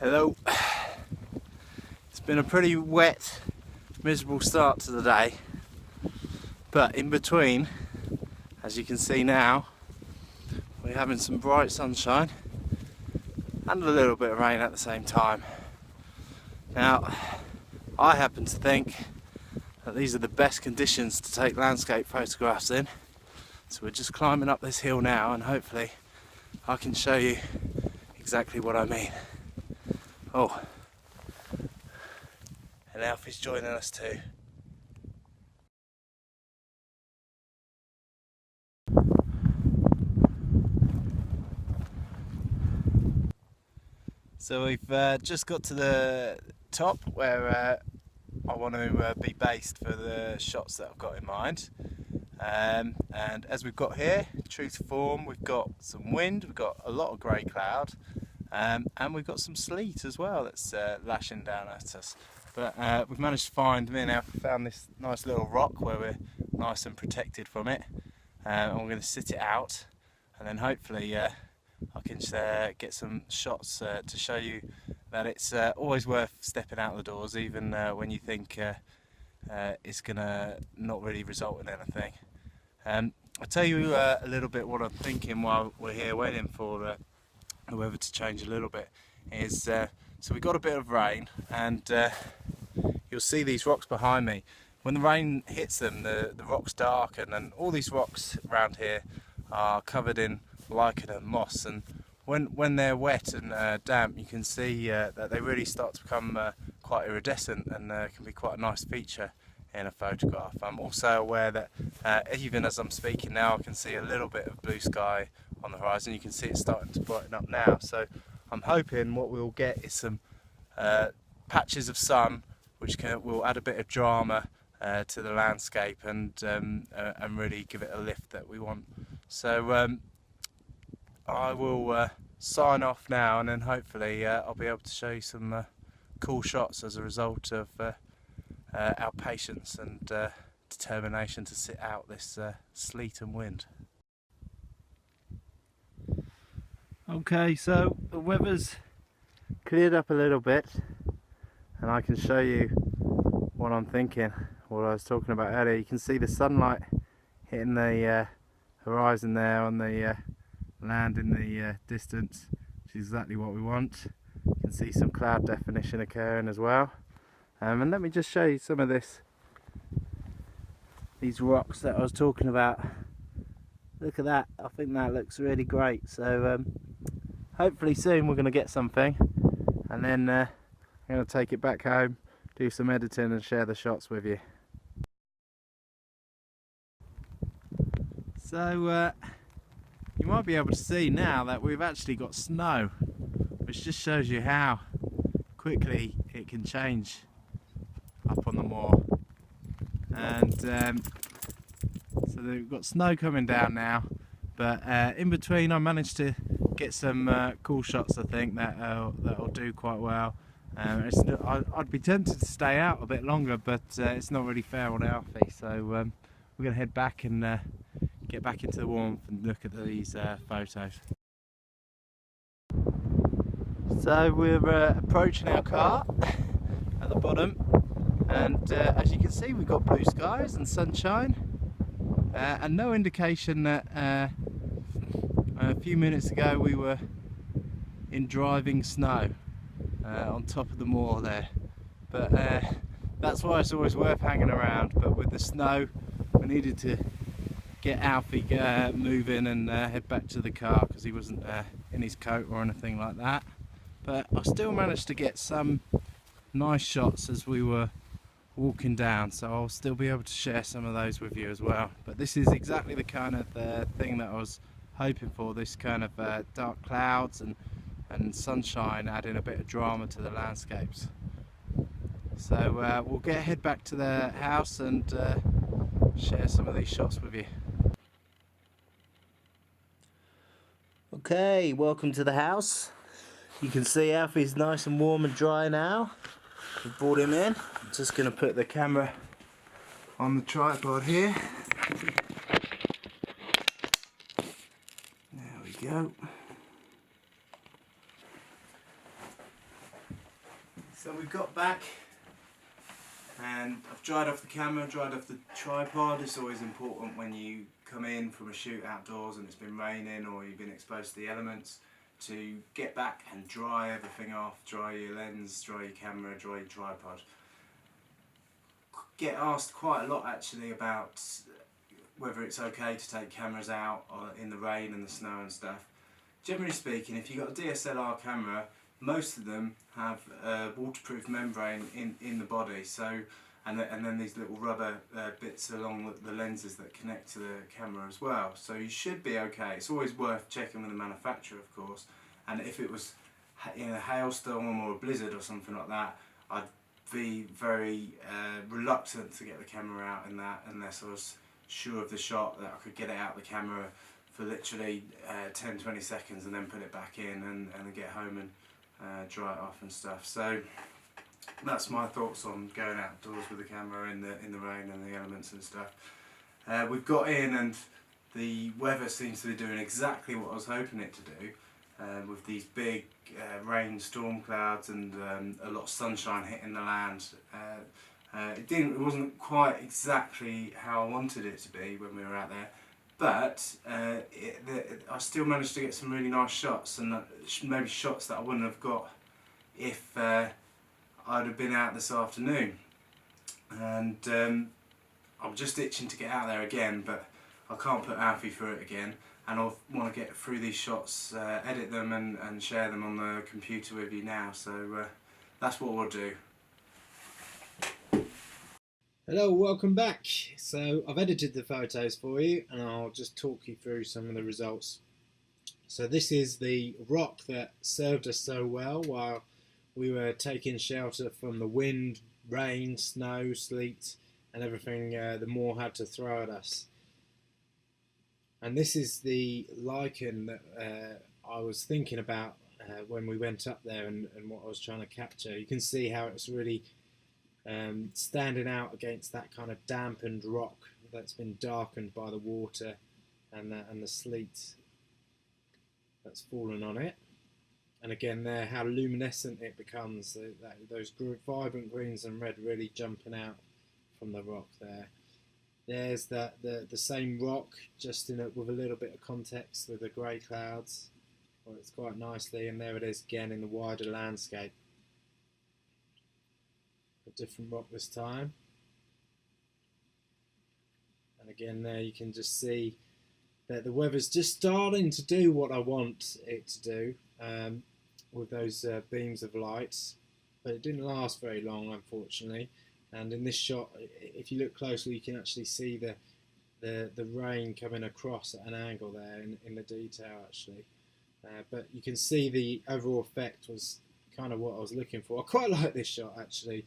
Hello. It's been a pretty wet, miserable start to the day, but in between, as you can see now, we're having some bright sunshine and a little bit of rain at the same time. Now, I happen to think that these are the best conditions to take landscape photographs in, so we're just climbing up this hill now and hopefully I can show you exactly what I mean. Oh, and Alfie's joining us too. So we've just got to the top where I want to be based for the shots that I've got in mind. And as we've got here, true to form, we've got some wind, we've got a lot of grey cloud, and we've got some sleet as well that's lashing down at us. But we've managed to find, me and Alfie found this nice little rock where we're nice and protected from it, and we're going to sit it out, and then hopefully I can get some shots to show you that it's always worth stepping out the doors, even when you think it's going to not really result in anything. I'll tell you a little bit what I'm thinking while we're here waiting for the weather to change a little bit. Is so we got a bit of rain, and you'll see these rocks behind me. When the rain hits them, the rocks darken, and all these rocks around here are covered in lichen and moss, and when they're wet and damp, you can see that they really start to become quite iridescent, and can be quite a nice feature in a photograph. I'm also aware that even as I'm speaking now, I can see a little bit of blue sky on the horizon. You can see it starting to brighten up now, so I'm hoping what we'll get is some patches of sun which will add a bit of drama to the landscape and really give it a lift that we want. So I will sign off now, and then hopefully I'll be able to show you some cool shots as a result of our patience and determination to sit out this sleet and wind. Okay, so the weather's cleared up a little bit, and I can show you what I'm thinking, what I was talking about earlier. You can see the sunlight hitting the horizon there on the land in the distance, which is exactly what we want. You can see some cloud definition occurring as well. And let me just show you some of these rocks that I was talking about. Look at that, I think that looks really great. So hopefully soon we're going to get something, and then I'm going to take it back home, do some editing and share the shots with you. So you might be able to see now that we've actually got snow, which just shows you how quickly it can change up on the moor. And so we've got snow coming down now, but in between I managed to get some cool shots, I think, that'll do quite well. I'd be tempted to stay out a bit longer, but it's not really fair on Alfie, so we're going to head back and get back into the warmth and look at these photos. So we're approaching our car at the bottom, and as you can see, we've got blue skies and sunshine, and no indication that a few minutes ago we were in driving snow on top of the moor there. But that's why it's always worth hanging around. But with the snow, we needed to get Alfie moving and head back to the car, because he wasn't in his coat or anything like that. But I still managed to get some nice shots as we were walking down, so I'll still be able to share some of those with you as well. But this is exactly the kind of thing that I was hoping for, this kind of dark clouds and sunshine adding a bit of drama to the landscapes. So we'll head back to the house and share some of these shots with you. Okay, welcome to the house. You can see Alfie's nice and warm and dry now. We've brought him in. I'm just going to put the camera on the tripod here. There we go. So we've got back and I've dried off the camera, dried off the tripod. It's always important when you come in from a shoot outdoors and it's been raining or you've been exposed to the elements to get back and dry everything off, dry your lens, dry your camera, dry your tripod. Get asked quite a lot actually about whether it's okay to take cameras out in the rain and the snow and stuff. Generally speaking, if you've got a DSLR camera, most of them have a waterproof membrane in the body, so and then these little rubber bits along the lenses that connect to the camera as well. So you should be okay. It's always worth checking with the manufacturer, of course. And if it was in a hailstorm or a blizzard or something like that, I'd be very reluctant to get the camera out in that unless I was sure of the shot that I could get it out of the camera for literally 10-20 seconds and then put it back in and get home and dry it off and stuff. So that's my thoughts on going outdoors with the camera in the rain and the elements and stuff. We've got in and the weather seems to be doing exactly what I was hoping it to do, with these big rain storm clouds and a lot of sunshine hitting the land. It wasn't quite exactly how I wanted it to be when we were out there, but I still managed to get some really nice shots, and maybe shots that I wouldn't have got if I'd have been out this afternoon. And I'm just itching to get out there again, but I can't put Alfie through it again, and I want to get through these shots, edit them and share them on the computer with you now, so that's what we'll do. Hello, welcome back. So I've edited the photos for you and I'll just talk you through some of the results. So this is the rock that served us so well while we were taking shelter from the wind, rain, snow, sleet and everything the moor had to throw at us. And this is the lichen that I was thinking about when we went up there and what I was trying to capture. You can see how it's really standing out against that kind of dampened rock that's been darkened by the water and the sleet that's fallen on it. And again there, how luminescent it becomes, those vibrant greens and red really jumping out from the rock there. There's the same rock, just with a little bit of context with the grey clouds. Well, it's quite nicely, and there it is again in the wider landscape. A different rock this time, and again there you can just see that the weather's just starting to do what I want it to do, with those beams of light, but it didn't last very long unfortunately. And in this shot, if you look closely, you can actually see the rain coming across at an angle there in the detail actually, but you can see the overall effect was kind of what I was looking for. I quite like this shot actually.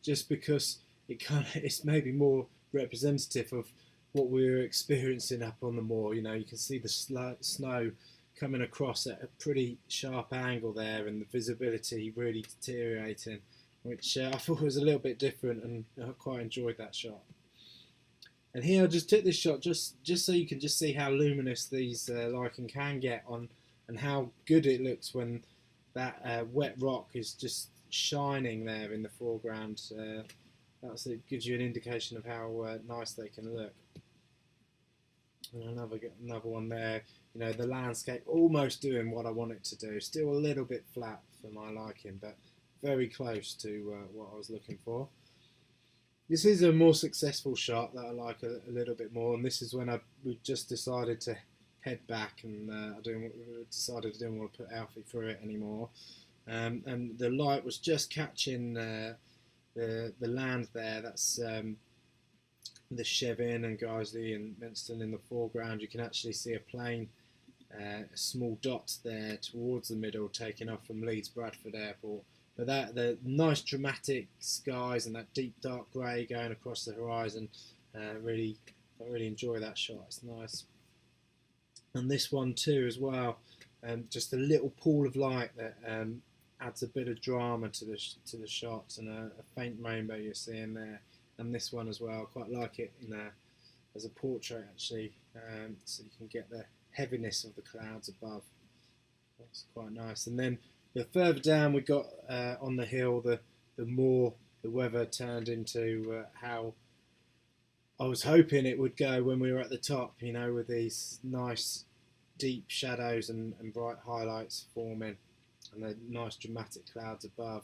Just because it's maybe more representative of what we were experiencing up on the moor. You know, you can see the snow coming across at a pretty sharp angle there, and the visibility really deteriorating, which I thought was a little bit different, and I quite enjoyed that shot. And here I just took this shot just so you can just see how luminous these lichen can get on, and how good it looks when that wet rock is just shining there in the foreground. It gives you an indication of how nice they can look. And another one there, you know, the landscape almost doing what I want it to do. Still a little bit flat for my liking, but very close to what I was looking for. This is a more successful shot that I like a little bit more, and this is when we just decided to head back, and I decided I didn't want to put Alfie through it anymore. And the light was just catching the land there. That's the Chevin and Guiseley and Menston in the foreground. You can actually see a plane, a small dot there towards the middle, taking off from Leeds Bradford Airport. But the nice dramatic skies and that deep dark grey going across the horizon, I really enjoy that shot. It's nice. And this one too as well, just a little pool of light that adds a bit of drama to the shots, and a faint rainbow you're seeing there. And this one as well, quite like it as a portrait actually, so you can get the heaviness of the clouds above. That's quite nice. And then The further down we got on the hill, the more the weather turned into how I was hoping it would go when we were at the top, you know, with these nice deep shadows and bright highlights forming and the nice dramatic clouds above.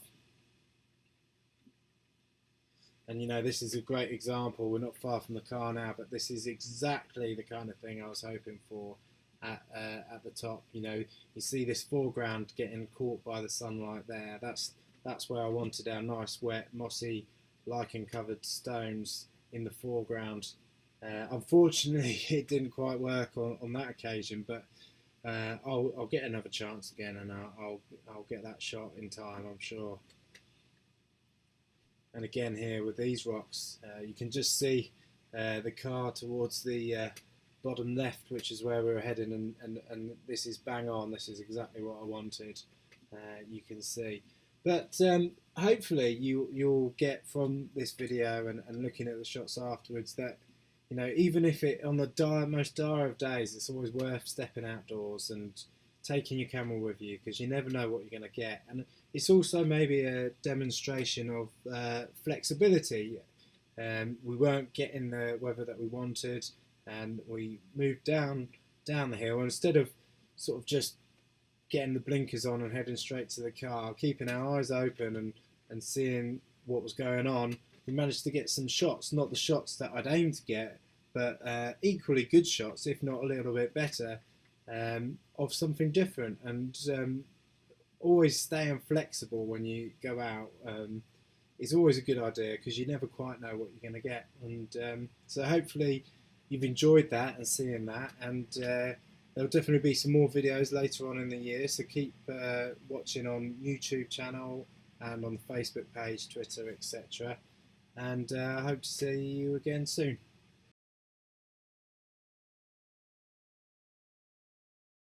And you know, this is a great example. We're not far from the car now, but this is exactly the kind of thing I was hoping for at the top. You know, you see this foreground getting caught by the sunlight there. That's where I wanted our nice, wet, mossy, lichen-covered stones in the foreground. Unfortunately, it didn't quite work on that occasion, but I'll get another chance again, and I'll get that shot in time, I'm sure. And again here with these rocks, you can just see the car towards the bottom left, which is where we were heading, and this is bang on. This is exactly what I wanted. You can see, but hopefully you'll get from this video and looking at the shots afterwards that, you know, even if it on the most dire of days, it's always worth stepping outdoors and taking your camera with you, because you never know what you're going to get. And it's also maybe a demonstration of flexibility. We weren't getting the weather that we wanted, and we moved down the hill, and instead of sort of just getting the blinkers on and heading straight to the car, keeping our eyes open and seeing what was going on, we managed to get some shots, not the shots that I'd aimed to get, but equally good shots, if not a little bit better, of something different. And always staying flexible when you go out is always a good idea, because you never quite know what you're going to get. And so hopefully you've enjoyed that and seeing that, and there'll definitely be some more videos later on in the year, so keep watching on YouTube channel and on the Facebook page, Twitter, etc. And I hope to see you again soon.